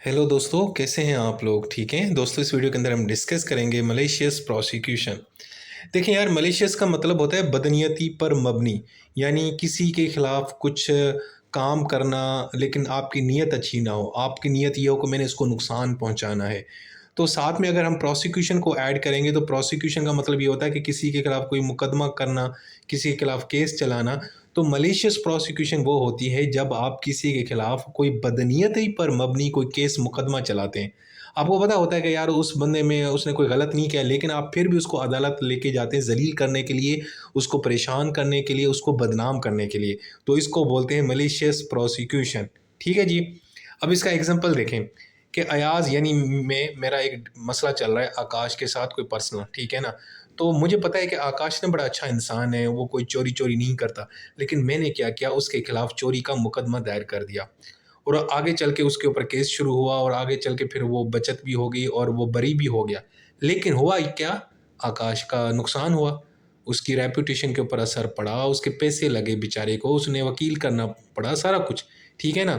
Hello दोस्तों, कैसे हैं आप लोग? ठीक हैं दोस्तों। इस वीडियो के अंदर हम डिस्कस करेंगे मलेशियस प्रोसिक्यूशन। देखिए यार, मलेशियस का मतलब होता है बदनीयती पर मबनी, यानी किसी के खिलाफ कुछ काम करना लेकिन आपकी नीयत अच्छी ना हो। आपकी नीयत ये हो कि मैंने इसको नुकसान पहुंचाना है। तो साथ में अगर हम प्रोसिक्यूशन को ऐड करेंगे तो प्रोसिक्यूशन का मतलब ये होता है कि किसी के खिलाफ कोई मुकदमा करना, किसी के खिलाफ केस चलाना। तो मलीशियस प्रोसिक्यूशन वो होती है जब आप किसी के खिलाफ कोई बदनीयती पर मबनी कोई केस मुकदमा चलाते हैं। आपको पता होता है कि यार उस बंदे में उसने कोई गलत नहीं किया, लेकिन आप फिर भी उसको अदालत लेके जाते हैं जलील करने के लिए, उसको परेशान करने के लिए, उसको बदनाम करने के लिए। तो इसको बोलते हैं मलीशियस प्रोसिक्यूशन। ठीक है जी। अब इसका एग्जांपल देखें कि अयाज यानी मैं मेरा एक मसला चल रहा है आकाश के साथ, कोई पर्सनल, ठीक है ना। तो मुझे पता है कि आकाश ने बड़ा अच्छा इंसान है, वो कोई चोरी चोरी नहीं करता। लेकिन मैंने क्या किया, उसके खिलाफ चोरी का मुकदमा दायर कर दिया। और आगे चल के उसके ऊपर केस शुरू हुआ और आगे चल के फिर वो बचत भी हो गई और वो बरी भी हो गया। लेकिन हुआ क्या, आकाश का नुकसान हुआ, उसकी रेपुटेशन के ऊपर असर पड़ा, उसके पैसे लगे बेचारे को, उसने वकील करना पड़ा, सारा कुछ। ठीक है ना।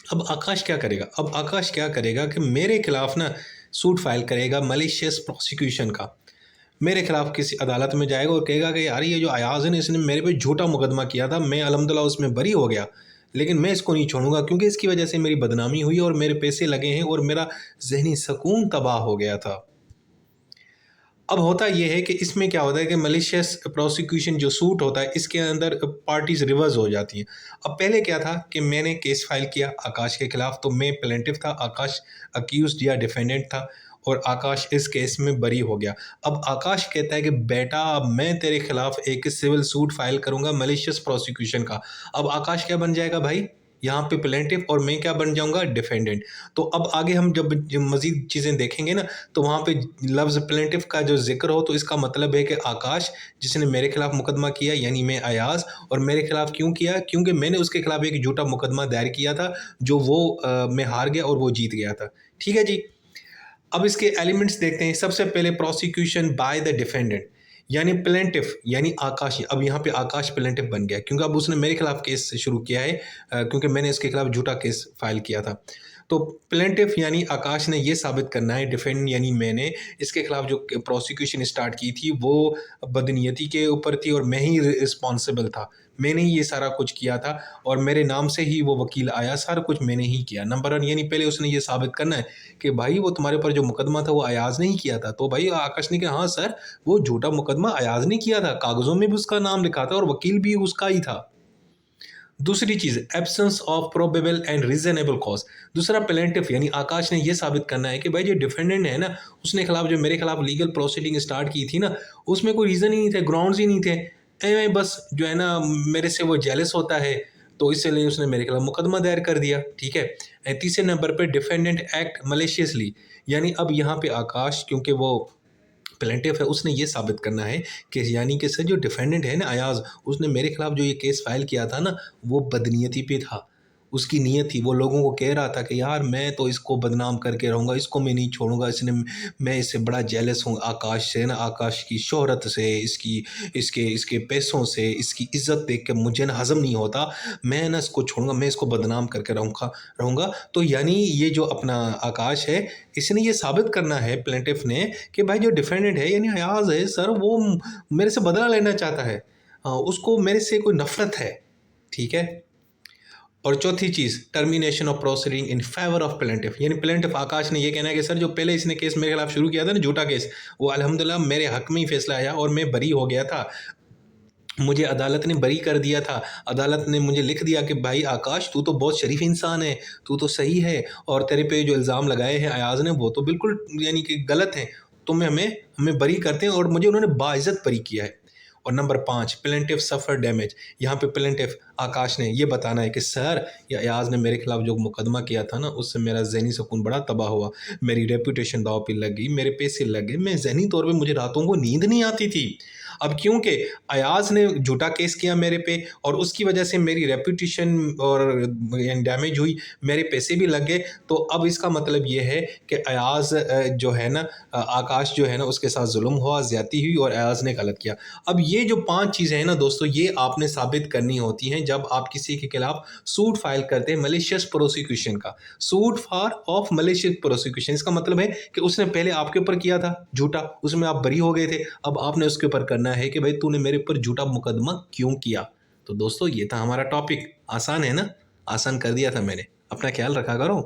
अब आकाश क्या करेगा, अब आकाश क्या करेगा कि मेरे खिलाफ ना सूट फाइल करेगा मलिशियस प्रोसिक्यूशन का। मेरे खिलाफ किसी अदालत में जाएगा और कहेगा कि यार ये जो अयाज है ना, इसने मेरे पे झूठा मुकदमा किया था, मैं अल्हम्दुलिल्लाह उसमें बरी हो गया, लेकिन मैं इसको नहीं छोड़ूंगा क्योंकि इसकी वजह से मेरी बदनामी हुई और मेरे पैसे लगे हैं और मेरा जहनी सुकून तबाह हो गया था। अब होता ये है कि इसमें क्या होता है कि मलिशियस प्रोसिक्यूशन जो सूट होता है इसके अंदर पार्टीज रिवर्स हो जाती हैं। अब पहले क्या था कि मैंने केस फाइल किया आकाश के खिलाफ, तो मैं प्लेंटिफ था, आकाश अक्यूज्ड या डिफेंडेंट था, और आकाश इस केस में बरी हो गया। अब आकाश कहता है कि बेटा अब मैं तेरे खिलाफ एक सिविल सूट फाइल करूंगा मलिशियस प्रोसिक्यूशन का। अब आकाश क्या बन जाएगा भाई, यहाँ पे प्लेंटिफ, और मैं क्या बन जाऊंगा, डिफेंडेंट। तो अब आगे हम जब मजीद चीज़ें देखेंगे ना, तो वहाँ पे लफ्ज़ प्लेंटिफ का जो जिक्र हो तो इसका मतलब है कि आकाश जिसने मेरे खिलाफ मुकदमा किया, यानी मैं अयाज, और मेरे खिलाफ क्यों किया, क्योंकि मैंने उसके खिलाफ एक झूठा मुकदमा दायर किया था जो वो मैं हार गया और वो जीत गया था। ठीक है जी। अब इसके एलिमेंट्स देखते हैं। सबसे पहले प्रोसिक्यूशन बाय द डिफेंडेंट, यानी प्लेंटिफ यानी आकाश। अब यहाँ पे आकाश प्लेंटिफ बन गया क्योंकि अब उसने मेरे खिलाफ केस शुरू किया है, क्योंकि मैंने इसके खिलाफ झूठा केस फाइल किया था। तो प्लेंटिफ यानी आकाश ने ये साबित करना है, डिफेंड यानी मैंने इसके खिलाफ जो प्रोसिक्यूशन स्टार्ट की थी वो बदनीयती के ऊपर थी और मैं ही रिस्पॉन्सिबल था, मैंने ही ये सारा कुछ किया था और मेरे नाम से ही वो वकील आया, सारा कुछ मैंने ही किया। नंबर वन, यानी पहले उसने ये साबित करना है कि भाई वो तुम्हारे ऊपर जो मुकदमा था वो अयाज ने ही किया था। तो भाई आकाश ने कहा हाँ सर, वो झूठा मुकदमा अयाज ने किया था, कागजों में भी उसका नाम लिखा था और वकील भी उसका ही था। दूसरी चीज, absence of probable and reasonable cause. दूसरा, प्लेंटिफ यानी आकाश ने यह साबित करना है कि भाई जो डिफेंडेंट है ना, उसने खिलाफ जो मेरे खिलाफ लीगल प्रोसीडिंग स्टार्ट की थी ना, उसमें कोई रीजन ही नहीं थे, ग्राउंड्स ही नहीं थे। एवं बस जो है ना मेरे से वो जेलस होता है, तो इसलिए उसने मेरे खिलाफ मुकदमा दायर कर दिया। ठीक है। तीसरे नंबर पे डिफेंडेंट एक्ट मलेशियसली, यानी अब यहाँ पे आकाश क्योंकि वो प्लेंटिफ है, उसने ये साबित करना है कि यानी कि सर जो डिफेंडेंट है ना अयाज, उसने मेरे खिलाफ जो ये केस फाइल किया था ना, वो बदनीयती पे था, उसकी नीयत थी, वो लोगों को कह रहा था कि यार मैं तो इसको बदनाम करके रहूँगा, इसको मैं नहीं छोड़ूंगा, इसने, मैं इससे बड़ा जेलस हूँ आकाश से ना, आकाश की शोहरत से, इसकी इसके इसके पैसों से, इसकी इज्जत देख के मुझे ना हजम नहीं होता, मैं ना इसको छोड़ूंगा, मैं इसको बदनाम करके रहूँगा रहूँगा तो यानी ये जो अपना आकाश है, इसने ये साबित करना है प्लेंटिफ ने कि भाई जो डिफेंडेंट है यानी अयाज है सर, वो मेरे से बदला लेना चाहता है, उसको मेरे से कोई नफरत है। ठीक है। और चौथी चीज़, termination of proceeding in favour of plaintiff, यानी प्लेंटिफ आकाश ने ये कहना है कि सर जो पहले इसने केस मेरे खिलाफ शुरू किया था ना, झूठा केस, वो अल्हम्दुलिल्लाह मेरे हक में ही फैसला आया और मैं बरी हो गया था, मुझे अदालत ने बरी कर दिया था। अदालत ने मुझे लिख दिया कि भाई आकाश तू तो बहुत शरीफ इंसान है, तू तो सही है, और तेरे पे जो इल्ज़ाम लगाए हैं अयाज ने वो तो बिल्कुल यानी कि गलत हैं, तुम्हें हमें हमें बरी करते हैं, और मुझे उन्होंने बाइज़्ज़त बरी किया है। और नंबर 5, प्लेंटिफ सफ़र डैमेज। यहाँ पे प्लेंटिफ आकाश ने ये बताना है कि सर ये अयाज ने मेरे खिलाफ जो मुकदमा किया था ना, उससे मेरा ज़हनी सुकून बड़ा तबाह हुआ, मेरी रेपुटेशन दांव पे लग गई, मेरे पैसे लग गए, मैं ज़हनी तौर पे मुझे रातों को नींद नहीं आती थी। अब क्योंकि अयाज ने झूठा केस किया मेरे पे और उसकी वजह से मेरी रेपुटेशन और डैमेज हुई, मेरे पैसे भी लग गए, तो अब इसका मतलब ये है कि अयाज जो है ना, आकाश जो है ना उसके साथ जुल्म हुआ, ज्यादती हुई और अयाज ने गलत किया। अब ये जो 5 चीज़ें हैं ना दोस्तों, ये आपने साबित करनी होती हैं जब आप किसी के खिलाफ सूट फाइल करते हैं मलिशियस प्रोसिक्यूशन का। Suit for of malicious prosecution, इसका मतलब है कि उसने पहले आपके ऊपर किया था झूठा, उसमें आप बरी हो गए थे, अब आपने उसके ऊपर करना है कि भाई तूने मेरे ऊपर झूठा मुकदमा क्यों किया। तो दोस्तों ये था हमारा टॉपिक। आसान है ना, आसान कर दिया था मैंने। अपना ख्याल रखा करो।